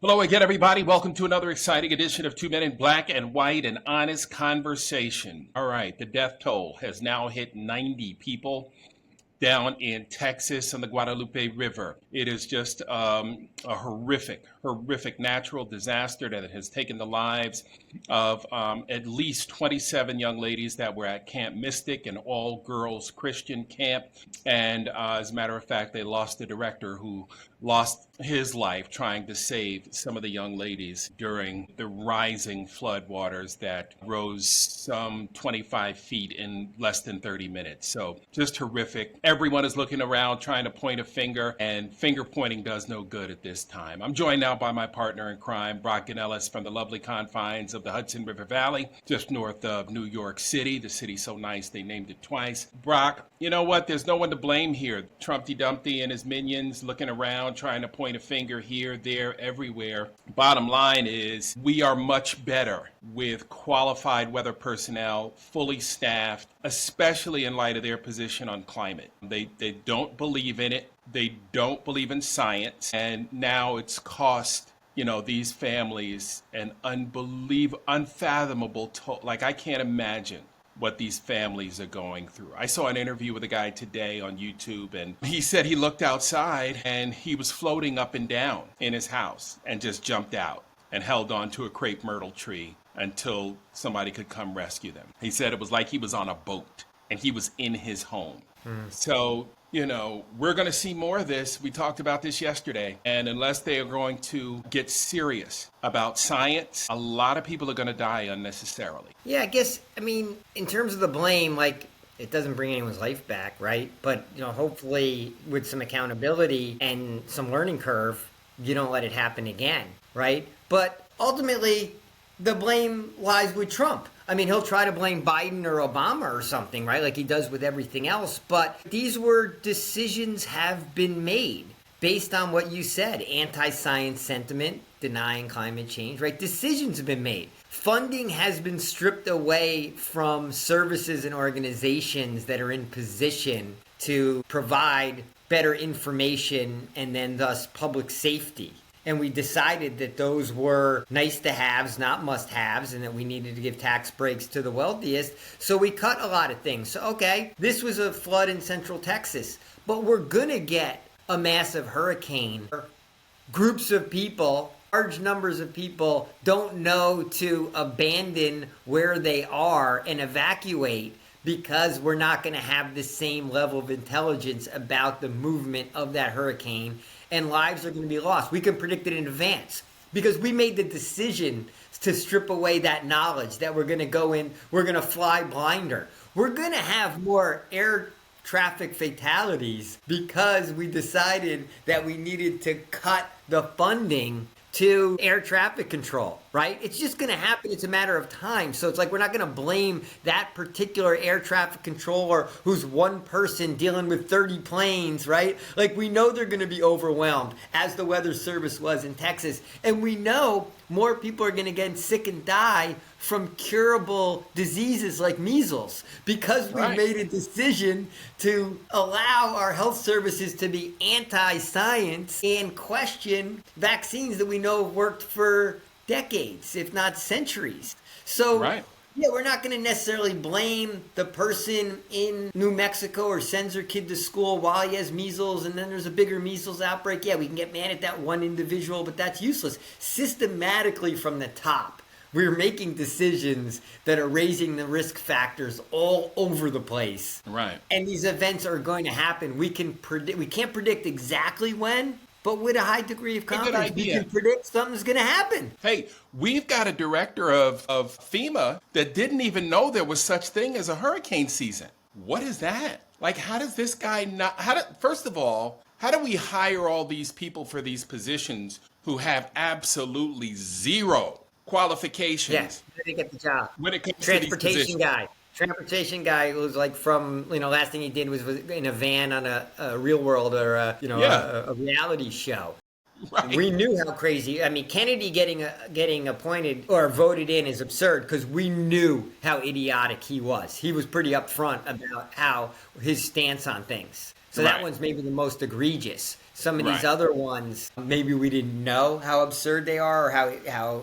Hello again, everybody. Welcome to another exciting edition of Two Men in Black and White, an honest conversation. All right, the death toll has now hit 90 people down in Texas on the Guadalupe River. It is just a horrific natural disaster that has taken the lives of at least 27 young ladies that were at Camp Mystic, an all-girls Christian camp. And as a matter of fact, they lost the director who lost his life trying to save some of the young ladies during the rising flood waters that rose some 25 feet in less than 30 minutes. So just horrific. Everyone is looking around trying to point a finger, and finger pointing does no good at this time. I'm joined now by my partner in crime, Brock Ganeles, from the lovely confines of the Hudson River Valley, just north of New York City. The city's so nice they named it twice. Brock, you know what? There's no one to blame here. Trumpy Dumpty and his minions looking around, trying to point a finger here, there, everywhere. Bottom line is we are much better with qualified weather personnel, fully staffed, especially in light of their position on climate. They don't believe in it. They don't believe in science. And now it's cost, these families an unfathomable toll. Like, I can't imagine what these families are going through. I saw an interview with a guy today on YouTube, and he said he looked outside and he was floating up and down in his house and just jumped out and held on to a crepe myrtle tree until somebody could come rescue them. He said it was like he was on a boat and he was in his home. So, we're going to see more of this. We talked about this yesterday. And unless they are going to get serious about science, a lot of people are going to die unnecessarily. Yeah, in terms of the blame, it doesn't bring anyone's life back, right? But, hopefully with some accountability and some learning curve, you don't let it happen again, right? But ultimately, the blame lies with Trump. He'll try to blame Biden or Obama or something, right? Like he does with everything else. But these were decisions have been made based on what you said, anti-science sentiment, denying climate change, right? Decisions have been made. Funding has been stripped away from services and organizations that are in position to provide better information and then thus public safety. And we decided that those were nice to haves, not must haves, and that we needed to give tax breaks to the wealthiest. So we cut a lot of things. So, okay, this was a flood in central Texas, but we're going to get a massive hurricane. Groups of people, large numbers of people don't know to abandon where they are and evacuate because we're not going to have the same level of intelligence about the movement of that hurricane, and lives are going to be lost. We can predict it in advance because we made the decision to strip away that knowledge that we're going to go in, we're going to fly blinder. We're going to have more air traffic fatalities because we decided that we needed to cut the funding to air traffic control, right? It's just going to happen. It's a matter of time. So it's like we're not going to blame that particular air traffic controller who's one person dealing with 30 planes, right? Like we know they're going to be overwhelmed, as the Weather Service was in Texas. And we know more people are going to get sick and die from curable diseases like measles because we made a decision to allow our health services to be anti-science and question vaccines that we know have worked for decades, if not centuries. So yeah, we're not going to necessarily blame the person in New Mexico or sends her kid to school while he has measles and then there's a bigger measles outbreak. Yeah, we can get mad at that one individual, but that's useless. Systematically from the top, we're making decisions that are raising the risk factors all over the place. Right. And these events are going to happen. We can't predict exactly when, but with a high degree of confidence, we can predict something's going to happen. Hey, we've got a director of FEMA that didn't even know there was such thing as a hurricane season. What is that? Like, how does this guy not... First of all, how do we hire all these people for these positions who have absolutely zero qualifications? Yes, they get the job. When it comes Transportation guy. Transportation guy who's like from, last thing he did was in a van on a Real World or a reality show. Right. We knew how crazy. Kennedy getting appointed or voted in is absurd because we knew how idiotic he was. He was pretty upfront about how his stance on things. So that one's maybe the most egregious. some of these Right. other ones, maybe we didn't know how absurd they are or how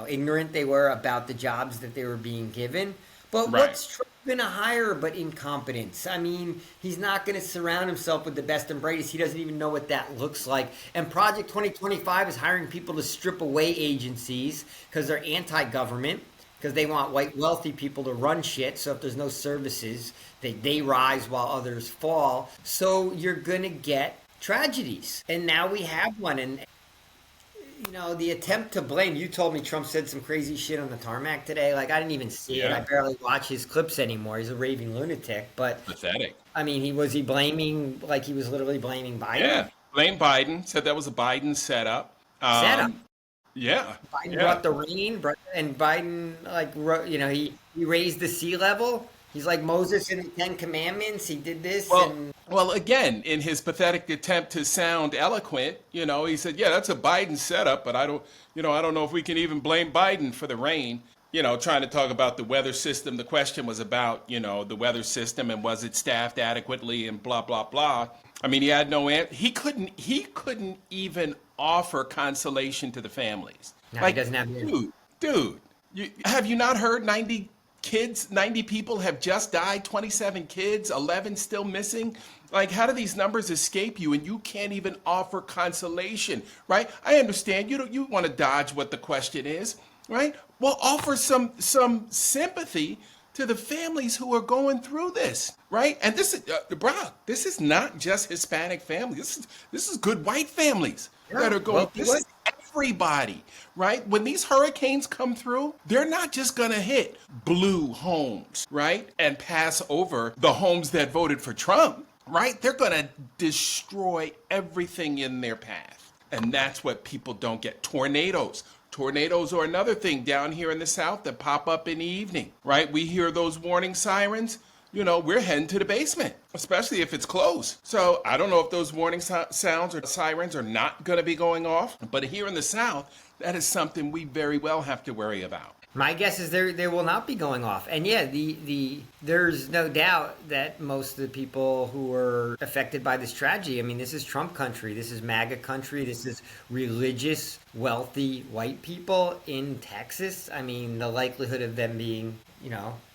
ignorant they were about the jobs that they were being given. But Right. what's Trump going to hire but incompetence? I mean, he's not going to surround himself with the best and brightest. He doesn't even know what that looks like. And Project 2025 is hiring people to strip away agencies because they're anti-government, because they want white wealthy people to run shit. So if there's no services, they rise while others fall. So you're going to get tragedies. And now we have one. And the attempt to blame, you told me Trump said some crazy shit on the tarmac today. Like, I didn't even see it. I Yeah. barely watch his clips anymore. He's a raving lunatic. But, Pathetic. I mean, he blaming, like, he was literally blaming Biden? Yeah. Blame Biden. Said that was a Biden setup. Setup. Yeah. Biden Yeah. brought the rain, and Biden, like, he raised the sea level. He's like Moses in the Ten Commandments. He did this, Well, and well, again, in his pathetic attempt to sound eloquent, he said, "Yeah, that's a Biden setup, but I don't know if we can even blame Biden for the rain." Trying to talk about the weather system. The question was about, the weather system and was it staffed adequately and blah blah blah. I mean, he had no answer. He couldn't even offer consolation to the families. now he Like, doesn't have the. dude, have you not heard 90 kids, 90 people have just died, 27 kids, 11 still missing? Like, how do these numbers escape you and you can't even offer consolation, right? I understand you want to dodge what the question is, right? Well, offer some sympathy to the families who are going through this, right? And this is Brock, this is not just Hispanic families. This is good white families that are going. Wealthy This white. is everybody, right? When these hurricanes come through, they're not just going to hit blue homes, right? And pass over the homes that voted for Trump, right? They're going to destroy everything in their path. And that's what people don't get. Tornadoes. Tornadoes are another thing down here in the South that pop up in the evening, right? We hear those warning sirens. We're heading to the basement, especially if it's close. So I don't know if those warning sounds or sirens are not going to be going off. But here in the South, that is something we very well have to worry about. My guess is they will not be going off. And yeah, there's no doubt that most of the people who were affected by this tragedy, I mean, this is Trump country, this is MAGA country, this is religious, wealthy white people in Texas. I mean, the likelihood of them being,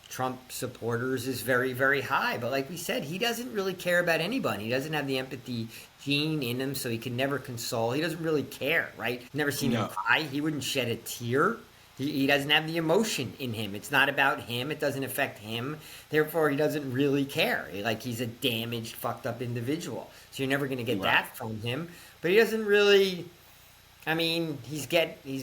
Trump supporters is very, very high. But like we said, he doesn't really care about anybody. He doesn't have the empathy gene in him, so he can never console. He doesn't really care, right? Never seen him No. cry. He wouldn't shed a tear. He doesn't have the emotion in him. It's not about him. It doesn't affect him. Therefore, he doesn't really care. Like, he's a damaged, fucked up individual. So you're never going to get Right. that from him. But he doesn't really. I mean, he's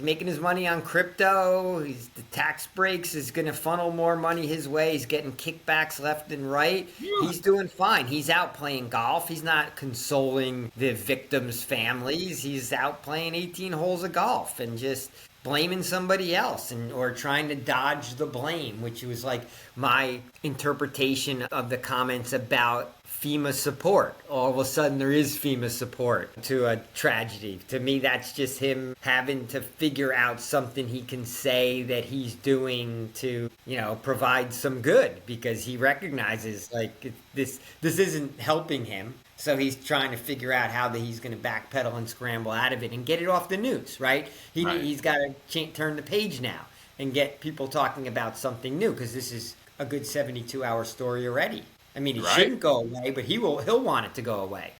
making his money on crypto. The tax breaks is going to funnel more money his way. He's getting kickbacks left and right. Yeah. He's doing fine. He's out playing golf. He's not consoling the victims' families. He's out playing 18 holes of golf and just blaming somebody else or trying to dodge the blame, which was like my interpretation of the comments about FEMA support. All of a sudden there is FEMA support to a tragedy. To me, that's just him having to figure out something he can say that he's doing to, provide some good, because he recognizes like this isn't helping him. So he's trying to figure out how he's going to backpedal and scramble out of it and get it off the news, right? Right. He's got to turn the page now and get people talking about something new, because this is a good 72-hour story already. I mean, it Right. shouldn't go away, but he'll want it to go away.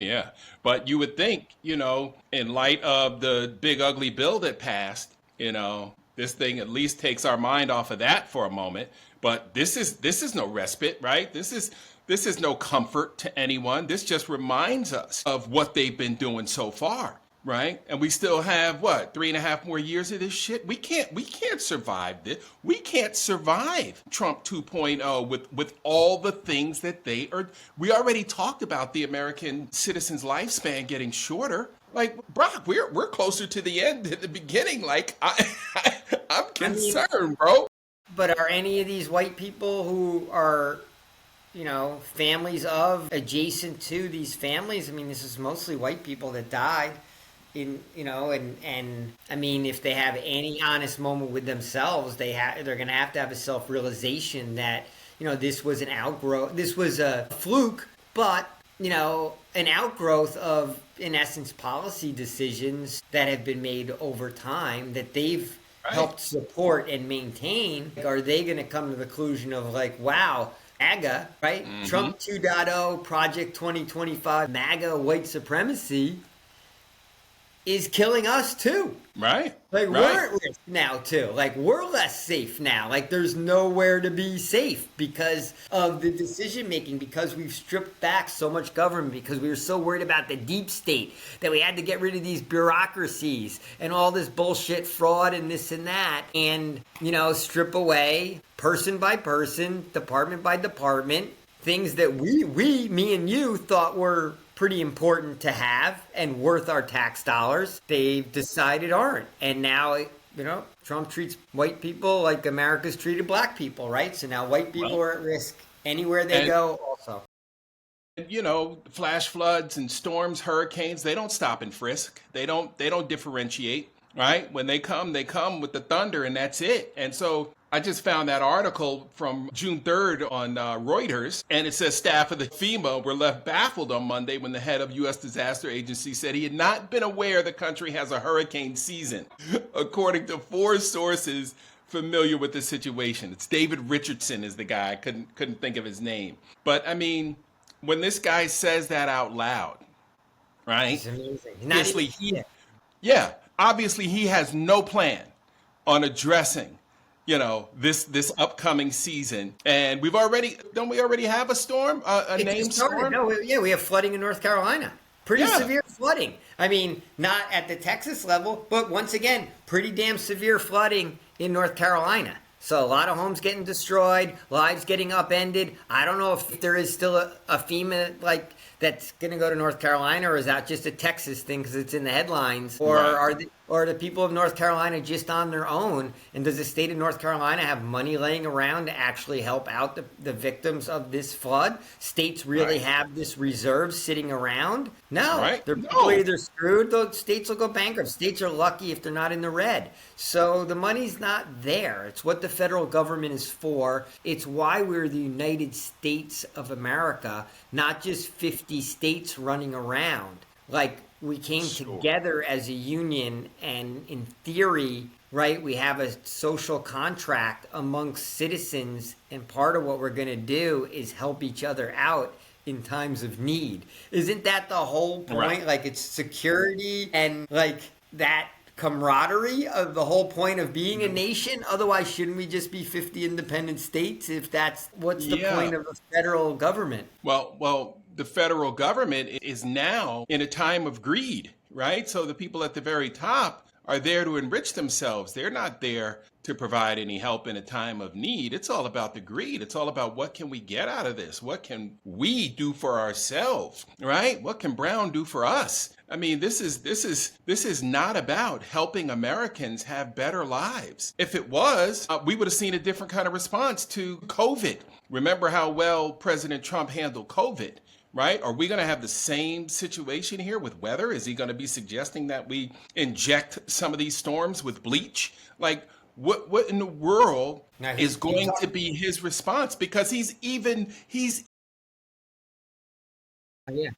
Yeah. But you would think, in light of the big ugly bill that passed, this thing at least takes our mind off of that for a moment. But this is no respite, right? This is no comfort to anyone. This just reminds us of what they've been doing so far, right? And we still have 3.5 more years of this shit. We can't survive this. We can't survive Trump 2.0 with all the things that they are. We already talked about the American citizen's lifespan getting shorter. Like, Brock, we're closer to the end than the beginning. Like, I'm concerned, bro. But are any of these white people who are, families of, adjacent to these families? I mean, this is mostly white people that died. And I mean, if they have any honest moment with themselves, they're going to have a self-realization that, this was this was a fluke, but an outgrowth of, in essence, policy decisions that have been made over time that they've Right. helped support and maintain. Like, are they going to come to the conclusion of like, wow, MAGA, right? Mm-hmm. Trump 2.0, Project 2025, MAGA white supremacy is killing us too. Right. Like Right. we're at risk now too. Like we're less safe now. Like there's nowhere to be safe because of the decision making, because we've stripped back so much government, because we were so worried about the deep state that we had to get rid of these bureaucracies and all this bullshit fraud and this and that, and strip away person by person, department by department, things that me and you thought were pretty important to have and worth our tax dollars, they've decided aren't. And now, Trump treats white people like America's treated black people, right? So now white people Well, are at risk anywhere they and go also. flash floods and storms, hurricanes, they don't stop and frisk. They don't differentiate, right? When they come with the thunder and that's it. And so I just found that article from June 3rd on Reuters, and it says staff of the FEMA were left baffled on Monday when the head of U.S. Disaster Agency said he had not been aware the country has a hurricane season, according to four sources familiar with the situation. It's David Richardson is the guy. I couldn't think of his name. But I mean, when this guy says that out loud, right? It's amazing. Not even Obviously yeah, obviously he has no plan on addressing, this upcoming season. And don't we already have a storm, a It just named started. storm? No, we have flooding in North Carolina. Pretty Yeah, severe flooding. I mean, not at the Texas level, but once again, pretty damn severe flooding in North Carolina. So a lot of homes getting destroyed, lives getting upended. I don't know if there is still a FEMA that's going to go to North Carolina, or is that just a Texas thing because it's in the headlines, or right, are the people of North Carolina just on their own? And does the state of North Carolina have money laying around to actually help out the victims of this flood? States really right, have this reserve sitting around? No, right. they're people No, either screwed. Those states will go bankrupt. States are lucky if they're not in the red. So the money's not there. It's what the federal government is for. It's why we're the United States of America, not just 50 states running around. Like we came sure. together as a union, and in theory, right, we have a social contract amongst citizens, and part of what we're going to do is help each other out in times of need. Isn't that the whole Right. point? Like it's security and like that camaraderie of the whole point of being a nation. Otherwise, shouldn't we just be 50 independent states if that's what's the Yeah. point of a federal government? Well, the federal government is now in a time of greed, right? So the people at the very top are there to enrich themselves. They're not there to provide any help in a time of need. It's all about the greed. It's all about what can we get out of this? What can we do for ourselves, right? What can Brown do for us? I mean, this is not about helping Americans have better lives. If it was, we would have seen a different kind of response to COVID. Remember how well President Trump handled COVID, right? Are we going to have the same situation here with weather? Is he going to be suggesting that we inject some of these storms with bleach? Like, what in the world Now is he's going to be his response? Because he's yeah.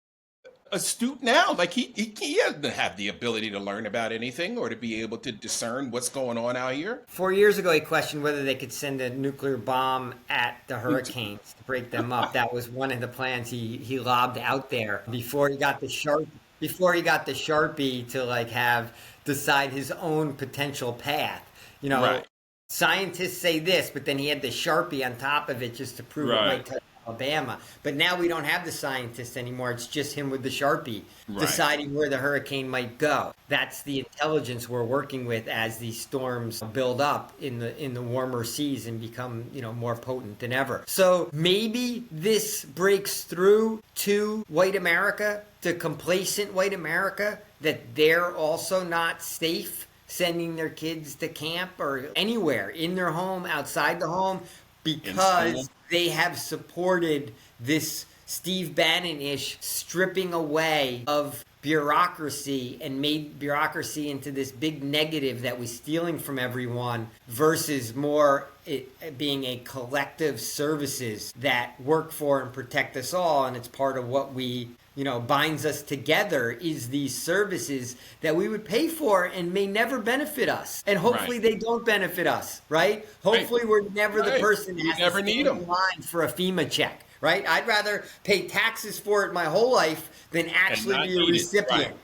astute now. Like he doesn't have the ability to learn about anything or to be able to discern what's going on out here. 4 years ago, he questioned whether they could send a nuclear bomb at the hurricanes to break them up. That was one of the plans he lobbed out there before he got the Sharpie to like have decide his own potential path. Right. Scientists say this, but then he had the Sharpie on top of it just to prove it Right. might touch Alabama. But now we don't have the scientists anymore. It's just him with the Sharpie Right. deciding where the hurricane might go. That's the intelligence we're working with as these storms build up in the warmer seas and become, more potent than ever. So maybe this breaks through to white America, to complacent white America, that they're also not safe sending their kids to camp or anywhere in their home, outside the home, In school. because they have supported this Steve Bannon-ish stripping away of bureaucracy and made bureaucracy into this big negative that was stealing from everyone versus more it being a collective services that work for and protect us all. And it's part of what we, binds us together is these services that we would pay for and may never benefit us. And hopefully they don't benefit us, right? Hopefully we're never the person that has to stand in line for a FEMA check, right? I'd rather pay taxes for it my whole life than actually be a recipient.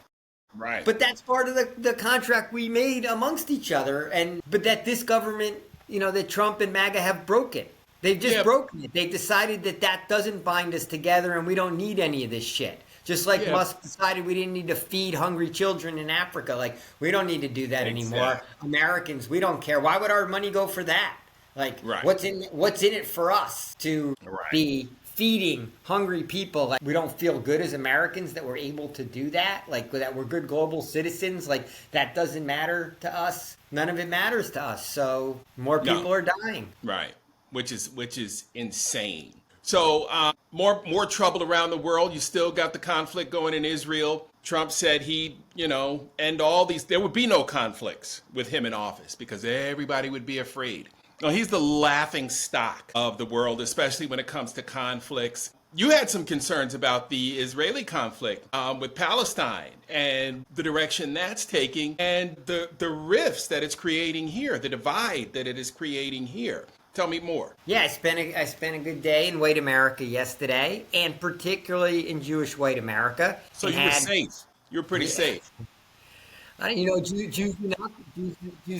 Right. But that's part of the contract we made amongst each other. But that this government, that Trump and MAGA have broken. They've just broken it. They've decided that doesn't bind us together and we don't need any of this shit. Just like Musk decided we didn't need to feed hungry children in Africa. Like, we don't need to do that anymore. Americans, we don't care. Why would our money go for that? Like, what's in it for us to be feeding hungry people? Like, we don't feel good as Americans that we're able to do that. Like, that we're good global citizens. Like, that doesn't matter to us. None of it matters to us. So more people are dying. Right. Which is insane. So more trouble around the world. You still got the conflict going in Israel. Trump said he'd, end all these. There would be no conflicts with him in office because everybody would be afraid. No, he's the laughing stock of the world, especially when it comes to conflicts. You had some concerns about the Israeli conflict with Palestine and the direction that's taking and the rifts that it's creating here, the divide that it is creating here. Tell me more. Yeah, I spent a good day in white America yesterday, and particularly in Jewish white America. So you were safe. You were pretty safe. Jews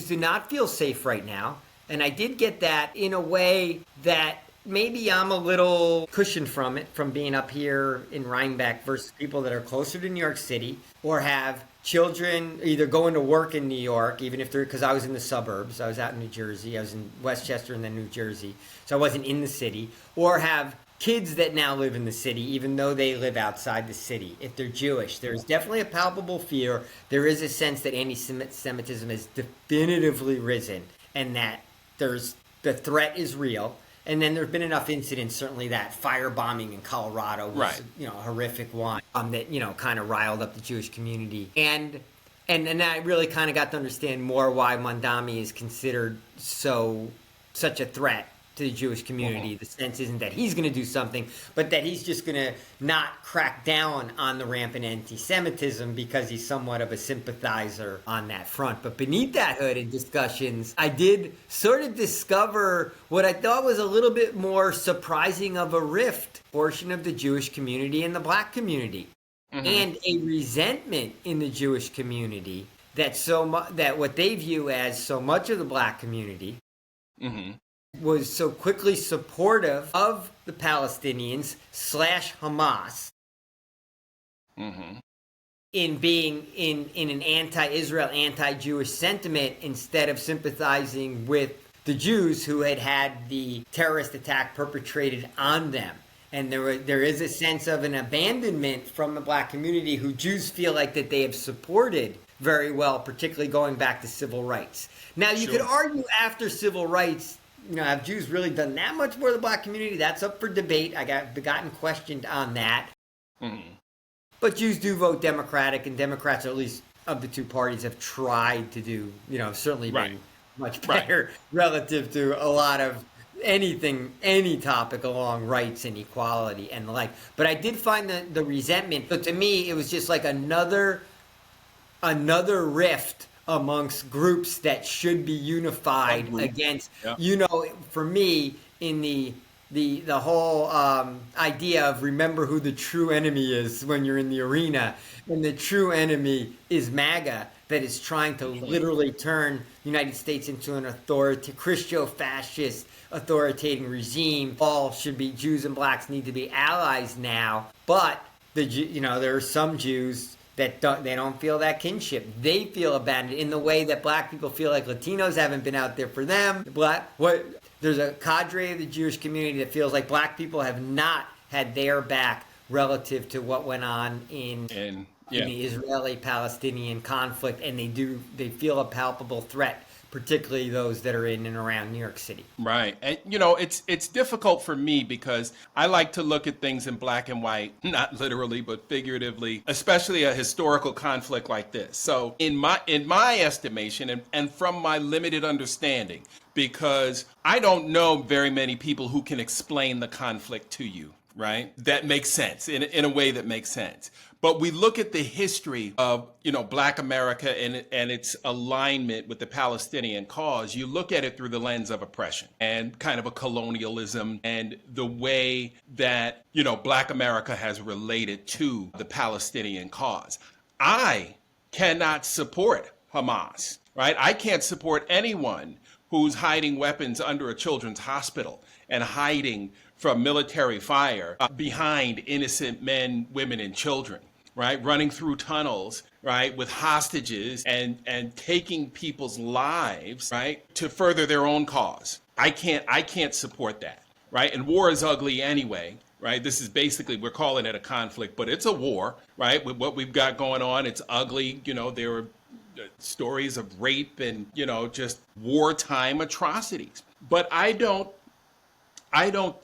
do not feel safe right now, and I did get that in a way that maybe I'm a little cushioned from it, from being up here in Rhinebeck versus people that are closer to New York City or have children either going to work in New York, even if because I was in the suburbs. I was out in New Jersey. I was in Westchester and then New Jersey. So I wasn't in the city. Or have kids that now live in the city, even though they live outside the city. If they're Jewish, there's definitely a palpable fear. There is a sense that anti-Semitism has definitively risen and that the threat is real. And then there have been enough incidents, certainly that firebombing in Colorado was, a horrific one that, kind of riled up the Jewish community. And I really kind of got to understand more why Mondami is considered such a threat to the Jewish community. The sense isn't that he's going to do something, but that he's just going to not crack down on the rampant anti-Semitism because he's somewhat of a sympathizer on that front. But beneath that hood in discussions, I did sort of discover what I thought was a little bit more surprising of a rift portion of the Jewish community and the black community. And a resentment in the Jewish community that that what they view as so much of the black community was so quickly supportive of the Palestinians / Hamas in being in an anti-Israel, anti-Jewish sentiment instead of sympathizing with the Jews who had the terrorist attack perpetrated on them. And there is a sense of an abandonment from the black community who Jews feel like that they have supported very well, particularly going back to civil rights. Now, you could argue after civil rights, have Jews really done that much for the black community? That's up for debate. I gotten questioned on that. But Jews do vote Democratic, and Democrats, or at least of the two parties, have tried to do, certainly been much better relative to a lot of any topic along rights and equality and the like. But I did find the resentment. But to me, it was just like another rift amongst groups that should be unified against, for me, in the whole idea of remember who the true enemy is when you're in the arena. And the true enemy is MAGA, that is trying to literally turn the United States into an Christo-fascist authoritarian regime. All should be Jews and blacks need to be allies now. But there are some Jews that don't feel that kinship. They feel abandoned in the way that black people feel like Latinos haven't been out there for them. There's a cadre of the Jewish community that feels like black people have not had their back relative to what went on in the Israeli-Palestinian conflict, and they feel a palpable threat particularly those that are in and around New York City. Right. And you know, it's difficult for me because I like to look at things in black and white, not literally but figuratively, especially a historical conflict like this. So in my estimation and from my limited understanding, because I don't know very many people who can explain the conflict to you, right? That makes sense in a way that makes sense. But we look at the history of, Black America and its alignment with the Palestinian cause. You look at it through the lens of oppression and kind of a colonialism and the way that, Black America has related to the Palestinian cause. I cannot support Hamas, right? I can't support anyone who's hiding weapons under a children's hospital and hiding from military fire behind innocent men, women, and children, right? Running through tunnels, right, with hostages and taking people's lives, right, to further their own cause. I can't support that, right? And war is ugly anyway, right? This is basically, we're calling it a conflict, but it's a war, right? With what we've got going on, it's ugly. There are stories of rape and, just wartime atrocities. But I don't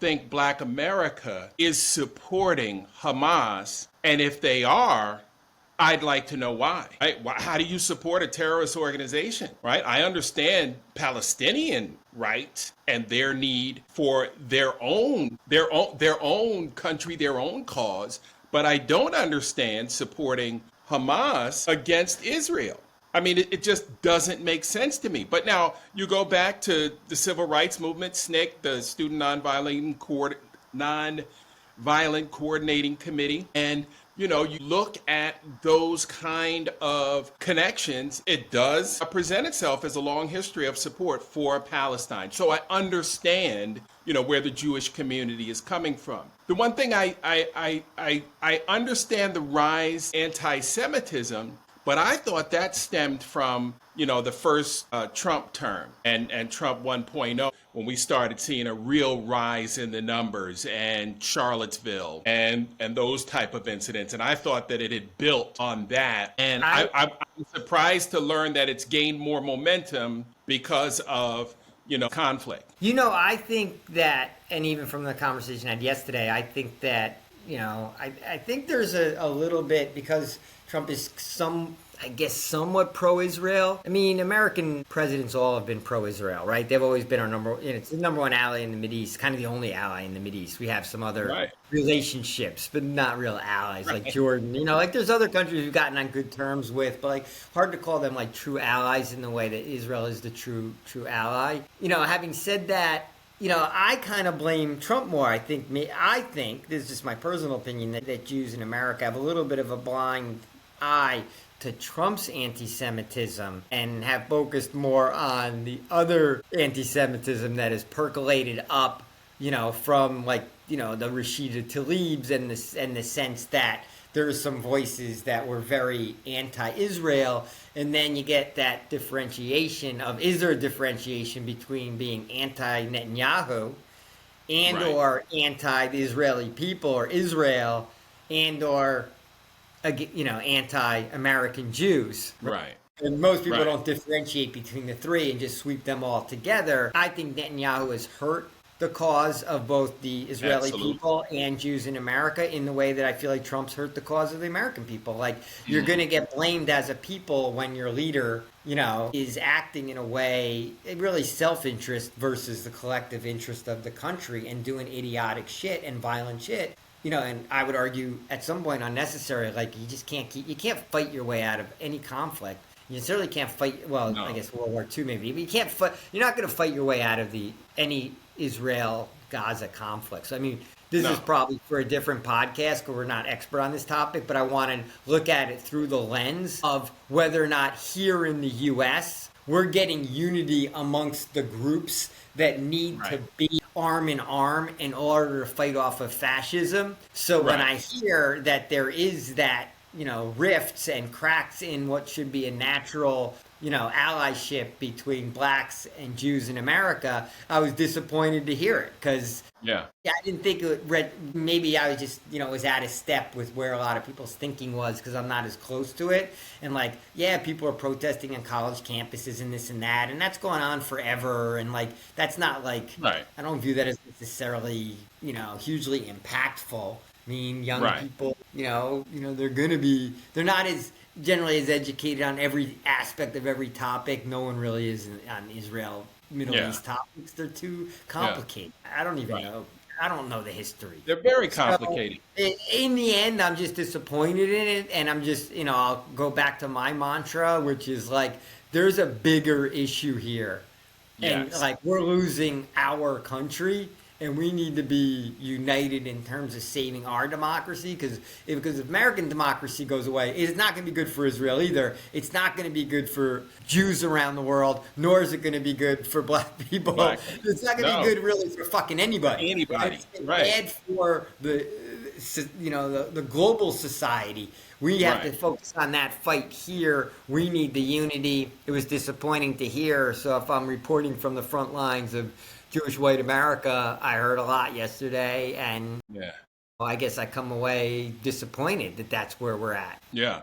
think Black America is supporting Hamas. And if they are, I'd like to know why. Right? How do you support a terrorist organization? Right? I understand Palestinian rights and their need for their own country, their own cause, but I don't understand supporting Hamas against Israel. I mean, it just doesn't make sense to me. But now you go back to the civil rights movement, SNCC, the Student Nonviolent Coordinating Committee, and you look at those kind of connections. It does present itself as a long history of support for Palestine. So I understand, where the Jewish community is coming from. The one thing I understand the rise anti-Semitism. But I thought that stemmed from, the first Trump term and Trump 1.0, when we started seeing a real rise in the numbers and Charlottesville and those type of incidents. And I thought that it had built on that. And I'm surprised to learn that it's gained more momentum because of, conflict. I think that, and even from the conversation I had yesterday, I think that, I think there's a little bit, because Trump is somewhat pro-Israel. I mean, American presidents all have been pro-Israel, right? They've always been it's the number one ally in the Mideast, kind of the only ally in the Mideast. We have some other relationships, but not real allies, like Jordan. There's other countries we've gotten on good terms with, but hard to call them true allies in the way that Israel is the true ally. Having said that, I kind of blame Trump more. I think this is just my personal opinion, that Jews in America have a little bit of a blind eye to Trump's anti-Semitism and have focused more on the other anti-Semitism that has percolated up, from the Rashida Tlaibs and the sense that there's some voices that were very anti-Israel, and then you get that differentiation of, is there a differentiation between being anti-Netanyahu and or anti the Israeli people or Israel and or anti-American Jews. Right. And most people don't differentiate between the three and just sweep them all together. I think Netanyahu has hurt the cause of both the Israeli people and Jews in America in the way that I feel like Trump's hurt the cause of the American people. You're going to get blamed as a people when your leader, is acting in a way, really self-interest versus the collective interest of the country and doing idiotic shit and violent shit. And I would argue at some point unnecessary, you just you can't fight your way out of any conflict. You certainly can't fight, I guess World War II maybe, but you can't fight, you're not going to fight your way out of any Israel-Gaza conflict. So, I mean, this is probably for a different podcast because we're not expert on this topic, but I want to look at it through the lens of whether or not here in the U.S. we're getting unity amongst the groups that need to be arm in arm in order to fight off of fascism. So when I hear that there is that, rifts and cracks in what should be a natural allyship between blacks and Jews in America, I was disappointed to hear it because Yeah. yeah, I didn't think it read. Maybe I was just, was out of step with where a lot of people's thinking was because I'm not as close to it. And like, yeah, people are protesting on college campuses and this and that, and that's going on forever. And like, that's not like, Right. I don't view that as necessarily, hugely impactful. I mean, young Right. people, they're not as generally as educated on every aspect of every topic. No one really is on Israel, Middle Yeah. East topics. They're too Yeah. complicated. I don't even Right. know. I don't know the history. They're very So complicated. in the end, I'm just disappointed in it, and I'm just, I'll go back to my mantra, which is like, there's a bigger issue here, and Yes. like we're losing our country, and we need to be united in terms of saving our democracy. Because if American democracy goes away, it's not going to be good for Israel either. It's not going to be good for Jews around the world, nor is it going to be good for black people. Black. It's not going to No. be good really for fucking anybody. Anybody. It's Right. bad for the global society. We have to Right. focus on that fight here. We need the unity. It was disappointing to hear. So if I'm reporting from the front lines of Jewish white America, I heard a lot yesterday, and Yeah. I guess I come away disappointed that that's where we're at. Yeah.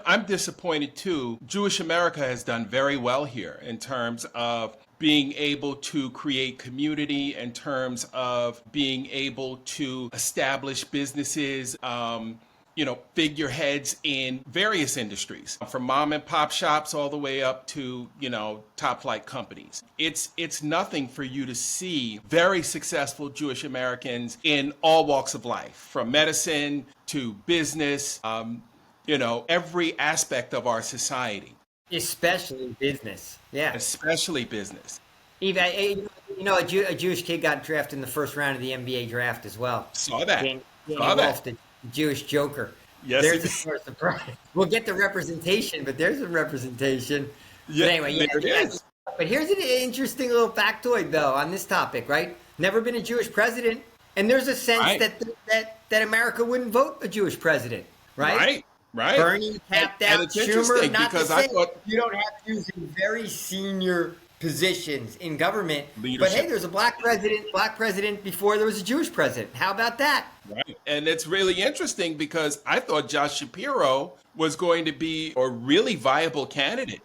I'm disappointed too. Jewish America has done very well here in terms of being able to create community, in terms of being able to establish businesses, figureheads in various industries, from mom and pop shops all the way up to, top flight companies. It's nothing for you to see very successful Jewish Americans in all walks of life, from medicine to business, every aspect of our society, Especially business. Yeah. especially business. Even, a Jewish kid got drafted in the first round of the NBA draft as well. Saw that. Danny Saw Wolf, that. the Jewish Joker. Yes, There's it a is. source of pride. We'll get the representation, but there's a representation. Yeah, But anyway, there it is. But here's an interesting little factoid, though, on this topic, right? Never been a Jewish president, and there's a sense Right. that America wouldn't vote a Jewish president, right? Right. Right. Bernie tapped And out it's Schumer. interesting Not to because I say thought you don't have Jews in very senior positions in government, but Leadership. hey, there's a black president before there was a Jewish president. How about that? Right. And it's really interesting because I thought Josh Shapiro was going to be a really viable candidate.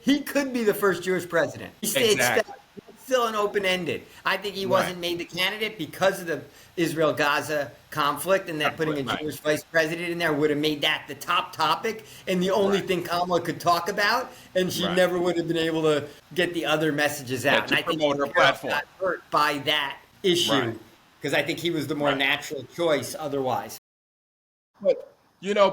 He could be the first Jewish president. Exactly. It's still an open-ended. I think he wasn't Right. made the candidate because of the Israel-Gaza conflict, and that putting a Right. Jewish vice president in there would have made that the top topic and the only Right. thing Kamala could talk about, and she Right. never would have been able to get the other messages out. to And I think promote her Shapiro platform. got hurt by that issue Right. because I think he was the more Right. natural choice otherwise. But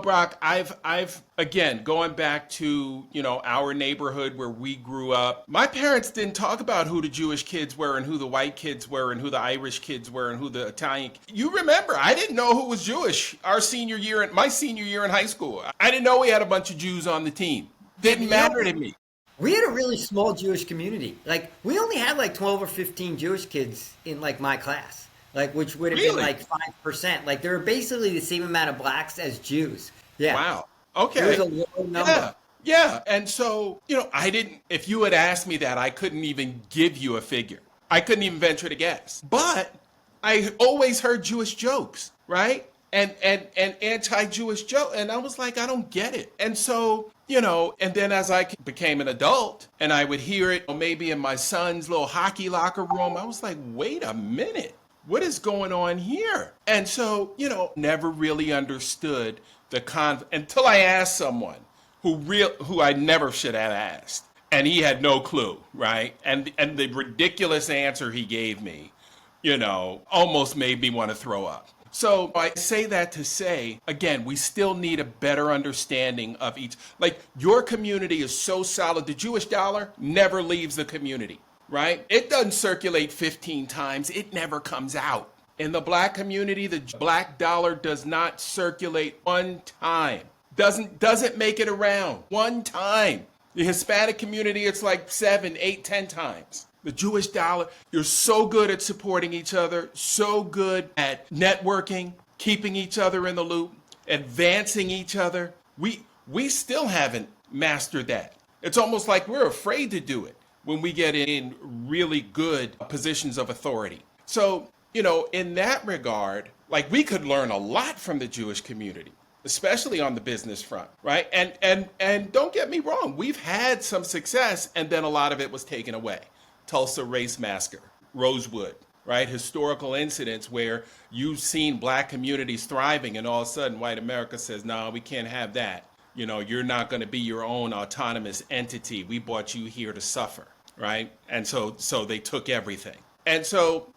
Brock, I've again going back to our neighborhood where we grew up. My parents didn't talk about who the Jewish kids were and who the white kids were and who the Irish kids were and who the Italian. You remember, I didn't know who was Jewish. My senior year in high school, I didn't know we had a bunch of Jews on the team. Didn't matter to me. We had a really small Jewish community. Like, we only had like 12 or 15 Jewish kids in like my class, like, which would have been Really? like 5%. Like, there were basically the same amount of blacks as Jews. Yeah. Wow. Okay. It was a low number. Yeah. Yeah. And so, if you had asked me that, I couldn't even give you a figure. I couldn't even venture to guess. But I always heard Jewish jokes, right? And anti-Jewish joke. And I was like, I don't get it. And so, and then as I became an adult and I would hear it maybe in my son's little hockey locker room, I was like, wait a minute. What is going on here? And so, never really understood until I asked someone who I never should have asked. And he had no clue, right? And the ridiculous answer he gave me, almost made me want to throw up. So I say that to say, again, we still need a better understanding of each. Like, your community is so solid. The Jewish dollar never leaves the community, right? It doesn't circulate 15 times. It never comes out. In the black community, the black dollar does not circulate one time. Doesn't make it around one time. The Hispanic community, it's like 7, 8, 10 times. The Jewish dollar, you're so good at supporting each other, so good at networking, keeping each other in the loop, advancing each other. We still haven't mastered that. It's almost like we're afraid to do it when we get in really good positions of authority. So, in that regard, like we could learn a lot from the Jewish community, especially on the business front, right? And don't get me wrong, we've had some success and then a lot of it was taken away. Tulsa Race Massacre, Rosewood, right? Historical incidents where you've seen black communities thriving and all of a sudden white America says, no, we can't have that. You're not going to be your own autonomous entity. We brought you here to suffer, right? And so they took everything. And so,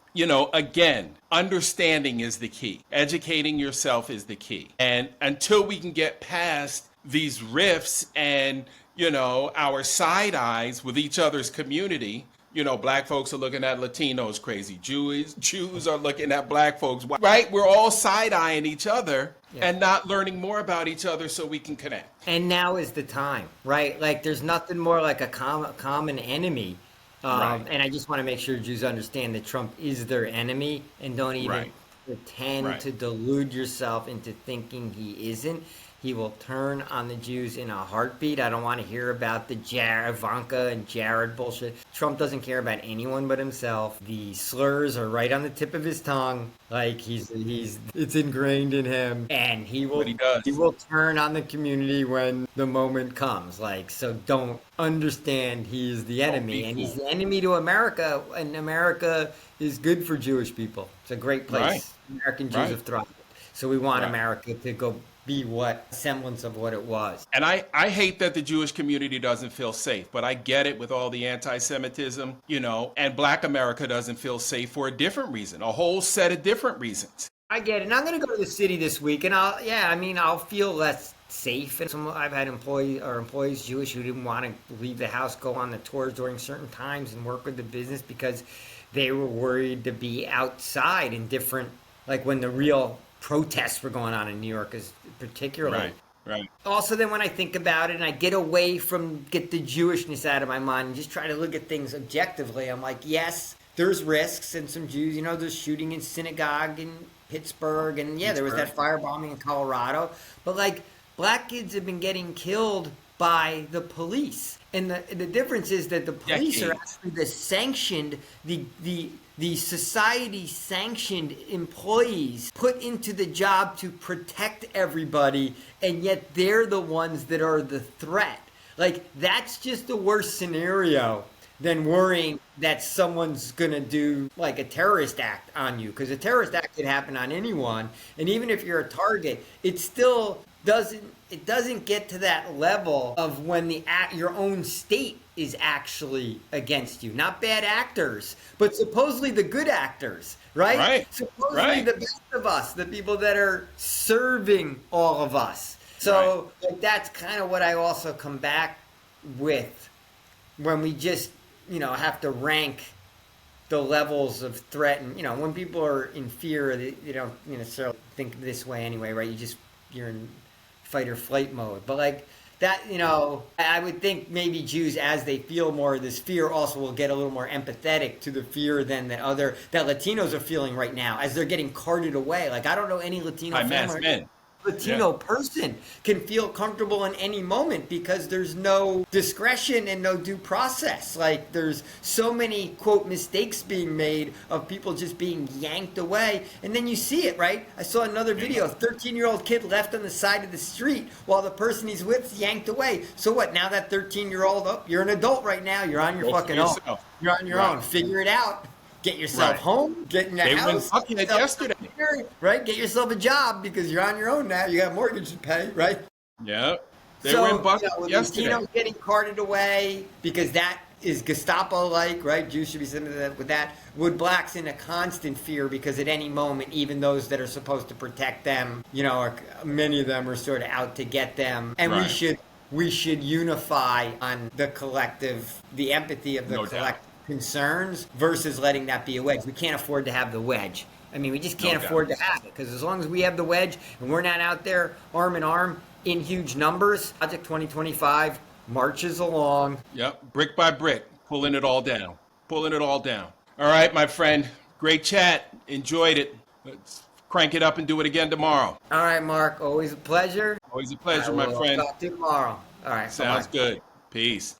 again, understanding is the key. Educating yourself is the key. And until we can get past these rifts and, our side eyes with each other's community, black folks are looking at Latinos crazy. Jews are looking at black folks, right? We're all side-eyeing each other and not learning more about each other so we can connect. And now is the time, right? Like, there's nothing more like a common enemy. Right. And I just want to make sure Jews understand that Trump is their enemy and don't even Right. pretend to delude yourself into thinking he isn't. He will turn on the Jews in a heartbeat. I don't want to hear about the Ivanka and Jared bullshit. Trump doesn't care about anyone but himself. The slurs are right on the tip of his tongue. Like it's ingrained in him, and he will turn on the community when the moment comes. Like, so don't understand he's the enemy, and he's the enemy to America, and America is good for Jewish people. It's a great place. Right. American Jews have thrived. So we want Right. America to go be semblance of what it was. And I hate that the Jewish community doesn't feel safe, but I get it with all the anti-Semitism, and black America doesn't feel safe for a different reason, a whole set of different reasons. I get it. And I'm going to go to the city this week, and I'll feel less safe. And I've had employees Jewish who didn't want to leave the house, go on the tours during certain times and work with the business because they were worried to be outside in different, like when the real protests were going on in New York, is particularly. Right. Also, then when I think about it and I get the Jewishness out of my mind and just try to look at things objectively, I'm like, yes, there's risks, and some Jews, there's shooting in synagogue in Pittsburgh, and there was that firebombing in Colorado. But like, black kids have been getting killed by the police. And the difference is that the police are actually the society-sanctioned employees put into the job to protect everybody, and yet they're the ones that are the threat. Like, that's just a worse scenario than worrying that someone's going to do like a terrorist act on you, because a terrorist act could happen on anyone, and even if you're a target, it still doesn't get to that level of when your own state is actually against you. Not bad actors, but supposedly the good actors, right? Right. Supposedly the best of us, the people that are serving all of us. So that's kind of what I also come back with when we just, have to rank the levels of threat. And, when people are in fear, they don't necessarily think this way anyway, right? You're in fight or flight mode. But like that, I would think maybe Jews, as they feel more of this fear, also will get a little more empathetic to the fear than that Latinos are feeling right now as they're getting carted away. Like, I don't know any Latino family. Latino person can feel comfortable in any moment because there's no discretion and no due process. Like, there's so many, quote, mistakes being made of people just being yanked away. And then you see it, right? I saw another video, a 13-year-old kid left on the side of the street while the person he's with yanked away. So what? Now that 13-year-old, you're an adult right now. You're on your fucking own. You're on your own. Figure it out. Get yourself home, get in your house. They went yesterday. Right? Get yourself a job because you're on your own now. You got a mortgage to pay, right? Yeah. They were in bucket yesterday. Latinos getting carted away because that is Gestapo-like, right? Jews should be sympathetic with that. Would blacks in a constant fear because at any moment, even those that are supposed to protect them, many of them are sort of out to get them. And we should unify on the empathy of the collective concerns versus letting that be a wedge. We can't afford to have the wedge. I mean, we just can't afford to have it, because as long as we have the wedge and we're not out there arm in arm in huge numbers, Project 2025 marches along. Yep, brick by brick, pulling it all down. All right, my friend, great chat. Enjoyed it. Let's crank it up and do it again tomorrow. All right, Mark, always a pleasure. Always a pleasure, my friend. Talk to you tomorrow. All right. Sounds good. Peace.